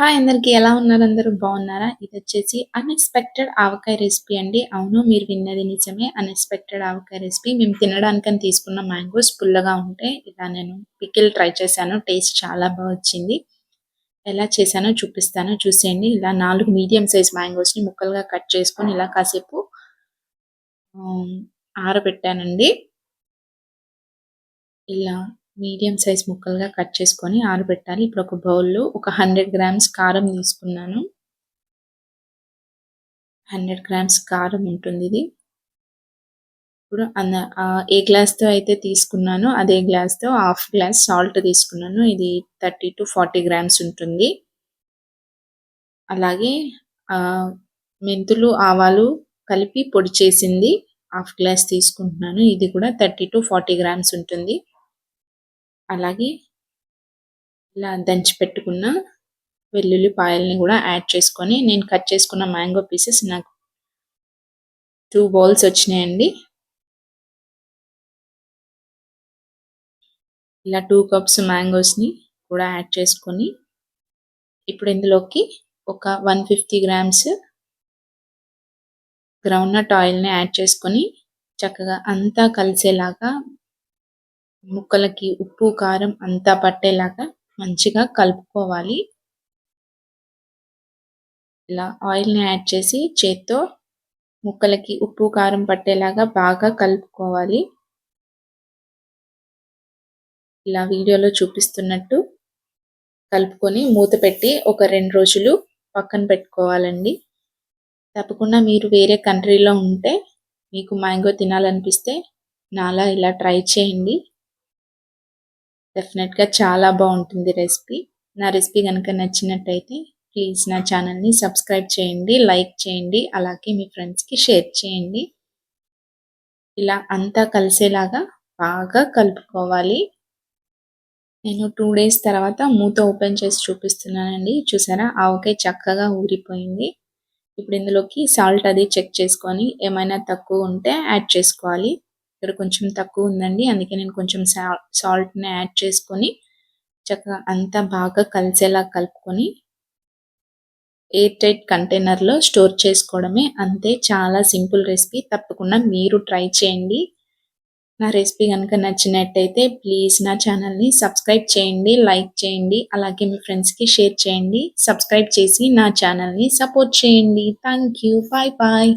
Hi అందరికి ఎలా ఉన్నారు? అందరూ బాగున్నారా? ఇదొచ్చేసి అన్‌ఎక్స్‌పెక్టెడ్ ఆవకాయ రెసిపీ అండి. అవును, మీరు విన్నది నిజమే. అన్‌ఎక్స్‌పెక్టెడ్ ఆవకాయ రెసిపీ. మేము తినడానికని తీసుకున్న మ్యాంగోస్ పుల్లగా ఉంటే ఇలా నేను పికిల్ ట్రై చేశాను. టేస్ట్ చాలా వచ్చింది. ఎలా చేశానో చూపిస్తాను, చూసేయండి. ఇలా 4 మీడియం సైజ్ మ్యాంగోస్‌ని ముక్కలుగా కట్ చేసుకొని ఇలా కాసేపు ఆరబెట్టానండి. ఇలా మీడియం సైజ్ ముక్కలుగా కట్ చేసుకొని ఆరబెట్టాలి. ఇప్పుడు ఒక బౌల్‌లో ఒక 100 గ్రామ్స్ కారం తీసుకున్నాను. 100 గ్రామ్స్ కారం ఉంటుందిది. ఇప్పుడు ఏ గ్లాస్‌తో అయితే తీసుకున్నానో అదే గ్లాస్‌తో హాఫ్ గ్లాస్ సాల్ట్ తీసుకున్నాను. ఇది 30-40 గ్రామ్స్ ఉంటుంది. అలాగే మెంతులు, ఆవాలు కలిపి పొడి చేసింది హాఫ్ గ్లాస్ తీసుకుంటున్నాను. ఇది కూడా 30-40 గ్రామ్స్ ఉంటుంది. అలాగే ఇలా దంచి పెట్టుకున్న వెల్లుల్లిపాయల్ని కూడా యాడ్ చేసుకొని నేను కట్ చేసుకున్న మ్యాంగో పీసెస్ నాకు 2 బౌల్స్ వచ్చినాయండి. ఇలా 2 కప్స్ మ్యాంగోస్‌ని కూడా యాడ్ చేసుకొని ఇప్పుడు ఇందులోకి ఒక 150 గ్రామ్స్ గ్రౌండ్‌నట్ ఆయిల్‌ని యాడ్ చేసుకొని చక్కగా అంతా కలిసేలాగా ముక్కలకి ఉప్పు, కారం అంతా పట్టేలాగా మంచిగా కలుపుకోవాలి. ఇలా ఆయిల్‌ని యాడ్ చేసి చేత్తో ముక్కలకి ఉప్పు, కారం పట్టేలాగా బాగా కలుపుకోవాలి. ఇలా వీడియోలో చూపిస్తున్నట్టు కలుపుకొని మూత పెట్టి ఒక 2 రోజులు పక్కన పెట్టుకోవాలండి. తప్పకుండా మీరు వేరే కంట్రీలో ఉంటే మీకు మ్యాంగో తినాలనిపిస్తే నాలా ఇలా ట్రై చేయండి. డెఫినెట్‌గా చాలా బాగుంటుంది రెసిపీ. నా రెసిపీ కనుక నచ్చినట్టయితే ప్లీజ్ నా ఛానల్‌ని సబ్స్క్రైబ్ చేయండి, లైక్ చేయండి, అలాగే మీ ఫ్రెండ్స్‌కి షేర్ చేయండి. ఇలా అంతా కలిసేలాగా బాగా కలుపుకోవాలి. నేను 2 డేస్ తర్వాత మూత ఓపెన్ చేసి చూపిస్తున్నానండి. చూసారా, ఆవకాయ చక్కగా ఊరిపోయింది. ఇప్పుడు ఇందులోకి సాల్ట్ అది చెక్ చేసుకొని ఏమైనా తక్కువ ఉంటే యాడ్ చేసుకోవాలి. ఇక్కడ కొంచెం తక్కువ ఉందండి, అందుకే నేను కొంచెం సాల్ట్‌ని యాడ్ చేసుకొని చక్కగా అంతా బాగా కలిసేలా కలుపుకొని ఎయిర్ టైట్ కంటైనర్‌లో స్టోర్ చేసుకోవడమే. అంతే, చాలా సింపుల్ రెసిపీ. తప్పకుండా మీరు ట్రై చేయండి. నా రెసిపీ కనుక నచ్చినట్టయితే ప్లీజ్ నా ఛానల్‌ని సబ్స్క్రైబ్ చేయండి, లైక్ చేయండి, అలాగే మీ ఫ్రెండ్స్‌కి షేర్ చేయండి. సబ్స్క్రైబ్ చేసి నా ఛానల్‌ని సపోర్ట్ చేయండి. Thank you. Bye bye.